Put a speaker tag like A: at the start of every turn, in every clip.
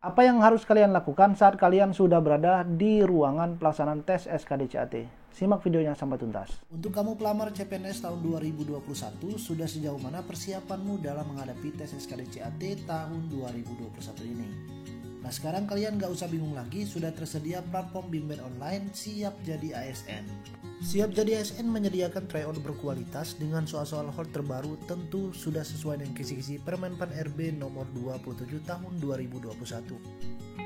A: Apa yang harus kalian lakukan saat kalian sudah berada di ruangan pelaksanaan tes SKDCAT? Simak videonya sampai tuntas. Untuk kamu pelamar CPNS tahun 2021, sudah sejauh mana persiapanmu dalam menghadapi tes SKDCAT tahun 2021 ini? Nah, sekarang kalian gak usah bingung lagi, sudah tersedia platform bimbel online Siap Jadi ASN. Siap Jadi ASN menyediakan tryout berkualitas dengan soal-soal hot terbaru, tentu sudah sesuai dengan kisi-kisi Permenpan RB nomor 27 tahun 2021.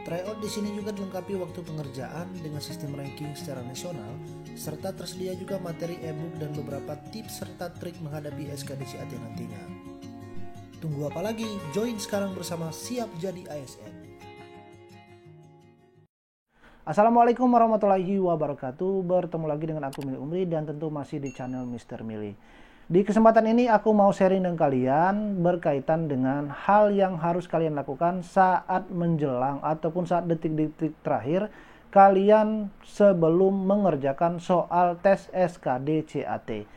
A: Tryout di sini juga dilengkapi waktu pengerjaan dengan sistem ranking secara nasional, serta tersedia juga materi e-book dan beberapa tips serta trik menghadapi SKDCAT nantinya. Tunggu apa lagi? Join sekarang bersama Siap Jadi ASN. Assalamualaikum warahmatullahi wabarakatuh. Bertemu lagi dengan aku Mili Umri dan tentu masih di channel Mr. Mili. Di kesempatan ini aku mau sharing dengan kalian berkaitan dengan hal yang harus kalian lakukan saat menjelang ataupun saat detik-detik terakhir kalian sebelum mengerjakan soal tes SKDCAT.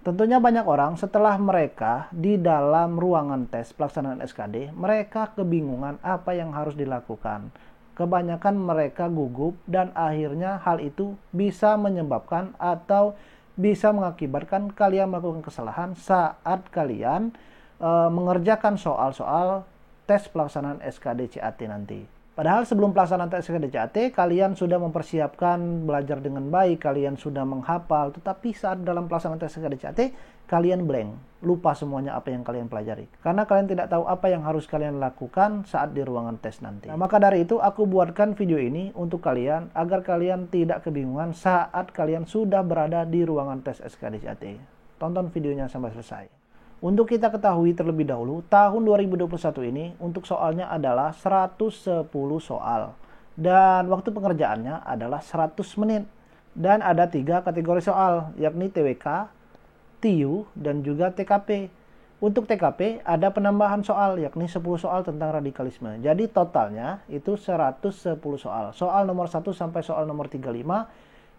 A: Tentunya banyak orang setelah mereka di dalam ruangan tes pelaksanaan SKD, mereka kebingungan apa yang harus dilakukan. Kebanyakan mereka gugup dan akhirnya hal itu bisa menyebabkan atau bisa mengakibatkan kalian melakukan kesalahan saat kalian mengerjakan soal-soal tes pelaksanaan SKDCAT nanti. Padahal sebelum pelaksanaan tes SKDCAT, kalian sudah mempersiapkan belajar dengan baik, kalian sudah menghafal, tetapi saat dalam pelaksanaan tes SKDCAT, kalian blank, lupa semuanya apa yang kalian pelajari. Karena kalian tidak tahu apa yang harus kalian lakukan saat di ruangan tes nanti. Nah, maka dari itu aku buatkan video ini untuk kalian, agar kalian tidak kebingungan saat kalian sudah berada di ruangan tes SKDCAT. Tonton videonya sampai selesai. Untuk kita ketahui terlebih dahulu, tahun 2021 ini untuk soalnya adalah 110 soal. Dan waktu pengerjaannya adalah 100 menit. Dan ada 3 kategori soal, yakni TWK, TIU, dan juga TKP. Untuk TKP ada penambahan soal, yakni 10 soal tentang radikalisme. Jadi totalnya itu 110 soal. Soal nomor 1 sampai soal nomor 35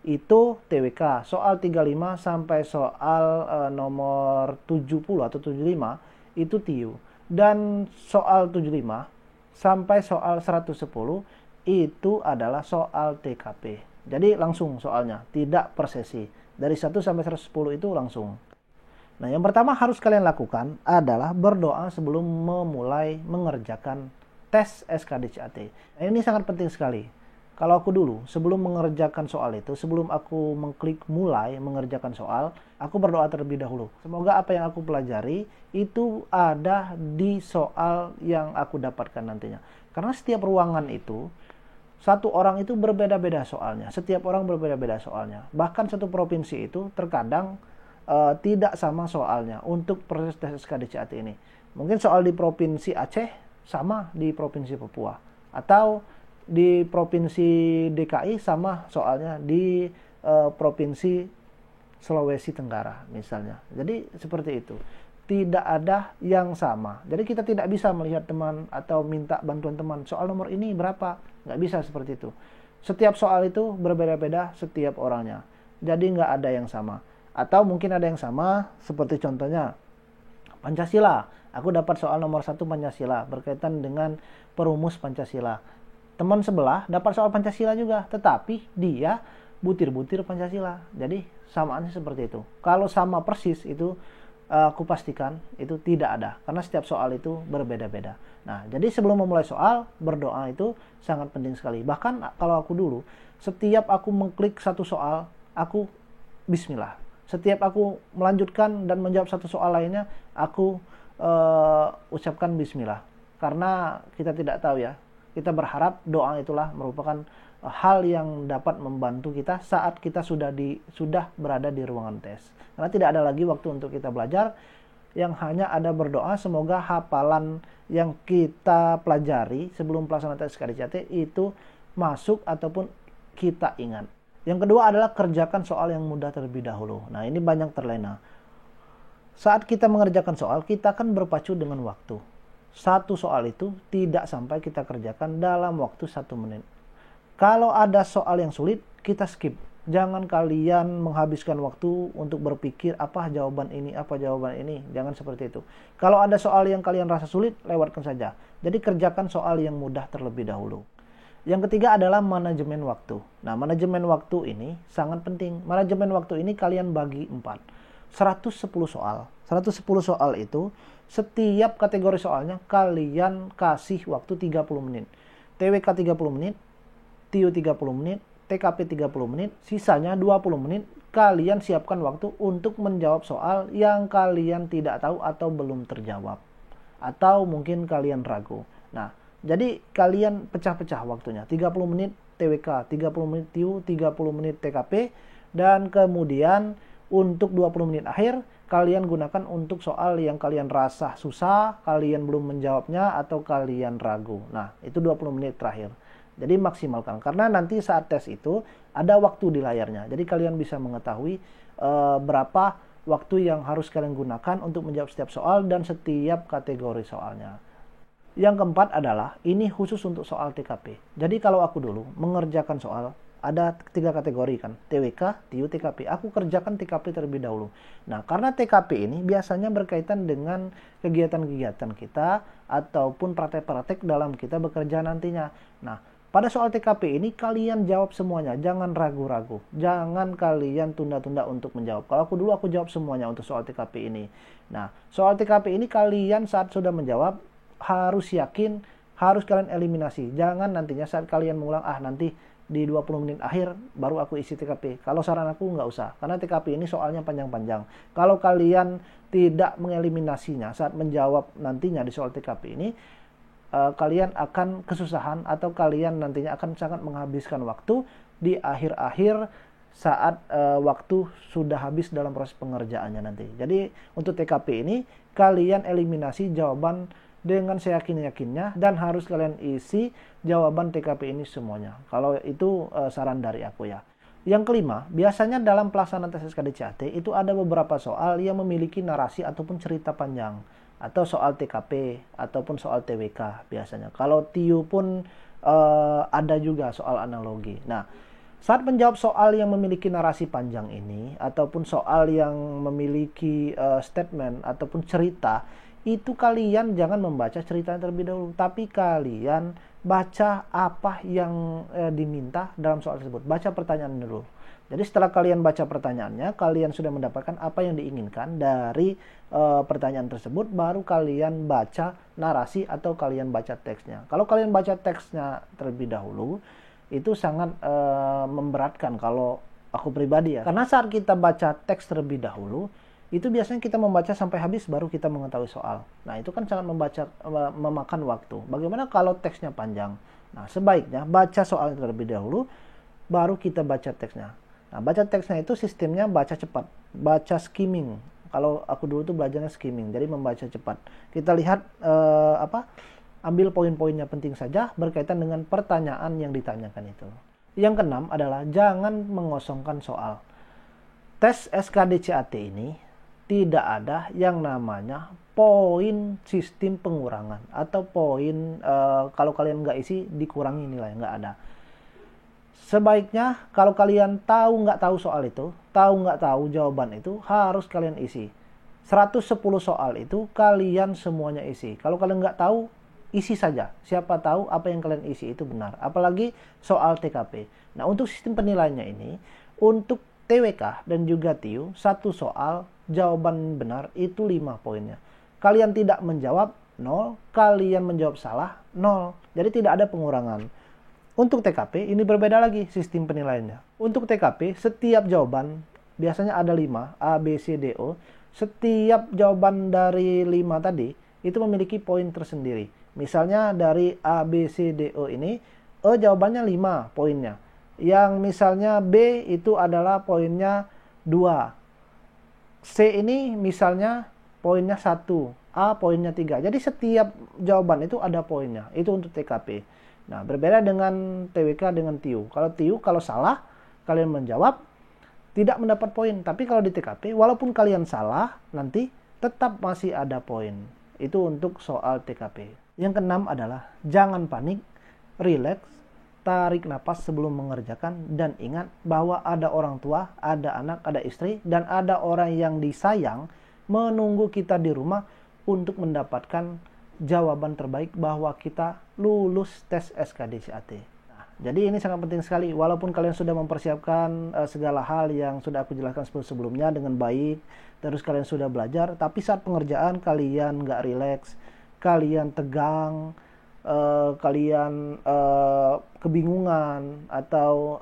A: itu TWK, soal 35 sampai soal nomor 70 atau 75 itu TIU, dan soal 75 sampai soal 110 itu adalah soal TKP. Jadi langsung soalnya, tidak per sesi. Dari 1 sampai 110 itu langsung. Nah, yang pertama harus kalian lakukan adalah berdoa sebelum memulai mengerjakan tes SKDCAT. Nah, ini sangat penting sekali. Kalau aku dulu, sebelum mengerjakan soal itu, sebelum aku mengklik mulai mengerjakan soal, aku berdoa terlebih dahulu. Semoga apa yang aku pelajari itu ada di soal yang aku dapatkan nantinya. Karena setiap ruangan itu, satu orang itu berbeda-beda soalnya. Setiap orang berbeda-beda soalnya. Bahkan satu provinsi itu terkadang tidak sama soalnya untuk proses tes SKDCAT ini. Mungkin soal di provinsi Aceh sama di provinsi Papua. Atau di provinsi DKI sama soalnya di provinsi Sulawesi Tenggara misalnya. Jadi seperti itu. Tidak ada yang sama. Jadi kita tidak bisa melihat teman atau minta bantuan teman. Soal nomor ini berapa? Nggak bisa seperti itu. Setiap soal itu berbeda-beda setiap orangnya. Jadi nggak ada yang sama. Atau mungkin ada yang sama seperti contohnya Pancasila. Aku dapat soal nomor 1 Pancasila berkaitan dengan perumus Pancasila. Teman sebelah dapat soal Pancasila juga, tetapi dia butir-butir Pancasila. Jadi samaannya seperti itu. Kalau sama persis itu aku pastikan itu tidak ada, karena setiap soal itu berbeda-beda. Nah, jadi sebelum memulai soal, berdoa itu sangat penting sekali. Bahkan kalau aku dulu, setiap aku mengklik satu soal, aku bismillah. Setiap aku melanjutkan dan menjawab satu soal lainnya, aku ucapkan bismillah. Karena kita tidak tahu ya, kita berharap doa itulah merupakan hal yang dapat membantu kita saat kita sudah berada di ruangan tes. Karena tidak ada lagi waktu untuk kita belajar, yang hanya ada berdoa semoga hafalan yang kita pelajari sebelum pelaksanaan tes SKDCAT itu masuk ataupun kita ingat. Yang kedua adalah kerjakan soal yang mudah terlebih dahulu. Nah, ini banyak terlena. Saat kita mengerjakan soal, kita kan berpacu dengan waktu. Satu soal itu tidak sampai kita kerjakan dalam waktu 1 menit. Kalau ada soal yang sulit, kita skip. Jangan kalian menghabiskan waktu untuk berpikir apa jawaban ini, apa jawaban ini. Jangan seperti itu. Kalau ada soal yang kalian rasa sulit, lewatkan saja. Jadi kerjakan soal yang mudah terlebih dahulu. Yang ketiga adalah manajemen waktu. Nah, manajemen waktu ini sangat penting. Manajemen waktu ini kalian bagi 4. 110 soal. 110 soal itu setiap kategori soalnya kalian kasih waktu 30 menit. TWK 30 menit, TIU 30 menit, TKP 30 menit, sisanya 20 menit kalian siapkan waktu untuk menjawab soal yang kalian tidak tahu atau belum terjawab. Atau mungkin kalian ragu. Nah, jadi kalian pecah-pecah waktunya. 30 menit TWK, 30 menit TIU, 30 menit TKP, dan kemudian untuk 20 menit akhir kalian gunakan untuk soal yang kalian rasa susah, kalian belum menjawabnya, atau kalian ragu. Nah, itu 20 menit terakhir. Jadi maksimalkan, karena nanti saat tes itu ada waktu di layarnya. Jadi kalian bisa mengetahui berapa waktu yang harus kalian gunakan untuk menjawab setiap soal dan setiap kategori soalnya. Yang keempat adalah, ini khusus untuk soal TKP. Jadi kalau aku dulu mengerjakan soal, ada 3 kategori kan, TWK, TIU, TKP. Aku kerjakan TKP terlebih dahulu. Nah, karena TKP ini biasanya berkaitan dengan kegiatan-kegiatan kita ataupun praktek-praktek dalam kita bekerja nantinya. Nah, pada soal TKP ini kalian jawab semuanya, jangan ragu-ragu. Jangan kalian tunda-tunda untuk menjawab. Kalau aku dulu aku jawab semuanya untuk soal TKP ini. Nah, soal TKP ini kalian saat sudah menjawab harus yakin, harus kalian eliminasi. Jangan nantinya saat kalian mengulang, nanti di 20 menit akhir baru aku isi TKP. Kalau saran aku nggak usah, karena TKP ini soalnya panjang-panjang. Kalau kalian tidak mengeliminasinya saat menjawab nantinya di soal TKP ini, kalian akan kesusahan atau kalian nantinya akan sangat menghabiskan waktu di akhir-akhir saat waktu sudah habis dalam proses pengerjaannya nanti. Jadi untuk TKP ini kalian eliminasi jawaban dengan seyakin-yakinnya dan harus kalian isi jawaban TKP ini semuanya. Kalau itu saran dari aku ya. Yang kelima, biasanya dalam pelaksanaan tes SKDCAT itu ada beberapa soal yang memiliki narasi ataupun cerita panjang. Atau soal TKP ataupun soal TWK biasanya. Kalau TIU pun ada juga soal analogi. Nah, saat menjawab soal yang memiliki narasi panjang ini ataupun soal yang memiliki statement ataupun cerita, itu kalian jangan membaca ceritanya terlebih dahulu, tapi kalian baca apa yang diminta dalam soal tersebut. Baca pertanyaan dulu. Jadi setelah kalian baca pertanyaannya, kalian sudah mendapatkan apa yang diinginkan dari pertanyaan tersebut, baru kalian baca narasi atau kalian baca teksnya. Kalau kalian baca teksnya terlebih dahulu, itu sangat memberatkan kalau aku pribadi ya. Karena saat kita baca teks terlebih dahulu, itu biasanya kita membaca sampai habis baru kita mengetahui soal. Nah, itu kan sangat memakan waktu. Bagaimana kalau teksnya panjang? Nah, sebaiknya baca soalnya terlebih dahulu, baru kita baca teksnya. Nah, baca teksnya itu sistemnya baca cepat, baca skimming. Kalau aku dulu tuh belajarnya skimming, jadi membaca cepat. Kita lihat ambil poin-poinnya penting saja berkaitan dengan pertanyaan yang ditanyakan itu. Yang keenam adalah jangan mengosongkan soal. Tes SKDCAT ini tidak ada yang namanya poin sistem pengurangan atau poin kalau kalian nggak isi dikurangi nilai, nggak ada. Sebaiknya kalau kalian nggak tahu soal itu, nggak tahu jawaban itu, harus kalian isi. 110 soal itu kalian semuanya isi. Kalau kalian nggak tahu, isi saja. Siapa tahu apa yang kalian isi itu benar. Apalagi soal TKP. Nah, untuk sistem penilaiannya ini, untuk TWK dan juga TIU, satu soal jawaban benar itu 5 poinnya. Kalian tidak menjawab, 0. Kalian menjawab salah, 0. Jadi tidak ada pengurangan. Untuk TKP ini berbeda lagi sistem penilaiannya. Untuk TKP setiap jawaban biasanya ada 5, A, B, C, D, O. Setiap jawaban dari 5 tadi itu memiliki poin tersendiri. Misalnya dari A, B, C, D, O ini, E jawabannya 5 poinnya. Yang misalnya B itu adalah poinnya 2. C ini misalnya poinnya 1. A poinnya 3. Jadi setiap jawaban itu ada poinnya. Itu untuk TKP. Nah, berbeda dengan TWK dengan TIU. Kalau TIU, kalau salah, kalian menjawab, tidak mendapat poin. Tapi kalau di TKP, walaupun kalian salah, nanti tetap masih ada poin. Itu untuk soal TKP. Yang keenam adalah, jangan panik, relax, tarik napas sebelum mengerjakan, dan ingat bahwa ada orang tua, ada anak, ada istri, dan ada orang yang disayang menunggu kita di rumah untuk mendapatkan jawaban terbaik bahwa kita lulus tes SKDCAT. Nah, jadi ini sangat penting sekali. Walaupun kalian sudah mempersiapkan segala hal yang sudah aku jelaskan sebelumnya dengan baik, terus kalian sudah belajar, tapi saat pengerjaan kalian nggak rileks, kalian tegang, kalian kebingungan, atau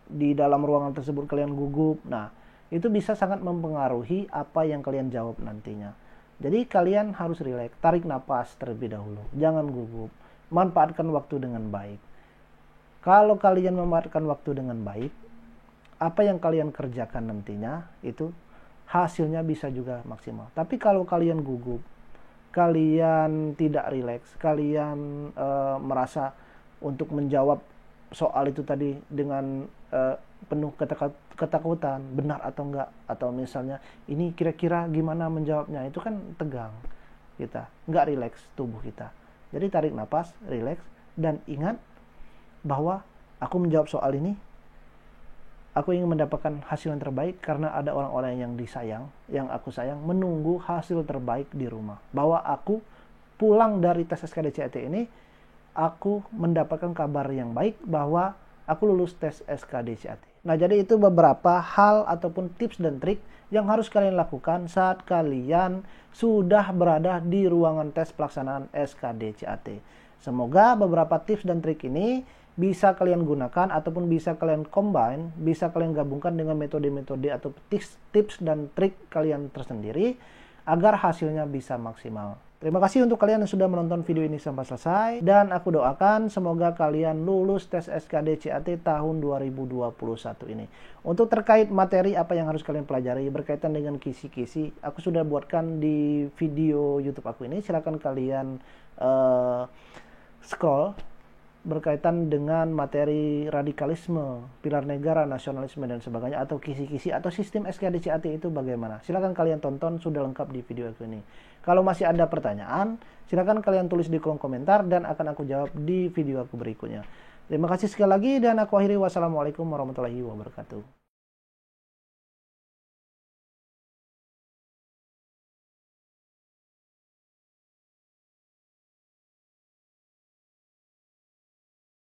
A: di dalam ruangan tersebut kalian gugup. Nah, itu bisa sangat mempengaruhi apa yang kalian jawab nantinya. Jadi kalian harus rileks, tarik napas terlebih dahulu, jangan gugup, manfaatkan waktu dengan baik. Kalau kalian memanfaatkan waktu dengan baik, apa yang kalian kerjakan nantinya itu hasilnya bisa juga maksimal. Tapi kalau kalian gugup, kalian tidak rileks, kalian merasa untuk menjawab soal itu tadi dengan penuh ketakutan, benar atau enggak, atau misalnya ini kira-kira gimana menjawabnya, itu kan tegang kita, enggak rileks tubuh kita. Jadi tarik napas, rileks, dan ingat bahwa aku menjawab soal ini, aku ingin mendapatkan hasil yang terbaik karena ada orang-orang yang disayang, yang aku sayang, menunggu hasil terbaik di rumah. Bahwa aku pulang dari tes SKDCAT ini, aku mendapatkan kabar yang baik bahwa aku lulus tes SKDCAT. Nah, jadi itu beberapa hal ataupun tips dan trik yang harus kalian lakukan saat kalian sudah berada di ruangan tes pelaksanaan SKDCAT. Semoga beberapa tips dan trik ini bisa kalian gunakan ataupun bisa kalian combine, bisa kalian gabungkan dengan metode-metode atau tips dan trik kalian tersendiri agar hasilnya bisa maksimal. Terima kasih untuk kalian yang sudah menonton video ini sampai selesai, dan aku doakan semoga kalian lulus tes SKDCAT tahun 2021 ini. Untuk terkait materi apa yang harus kalian pelajari berkaitan dengan kisi-kisi, aku sudah buatkan di video YouTube aku ini. Silakan kalian scroll berkaitan dengan materi radikalisme, pilar negara, nasionalisme, dan sebagainya, atau kisi-kisi atau sistem SKDCAT itu bagaimana. Silakan kalian tonton, sudah lengkap di video aku ini. Kalau masih ada pertanyaan, silakan kalian tulis di kolom komentar dan akan aku jawab di video aku berikutnya. Terima kasih sekali lagi, dan aku akhiri. Wassalamualaikum warahmatullahi wabarakatuh.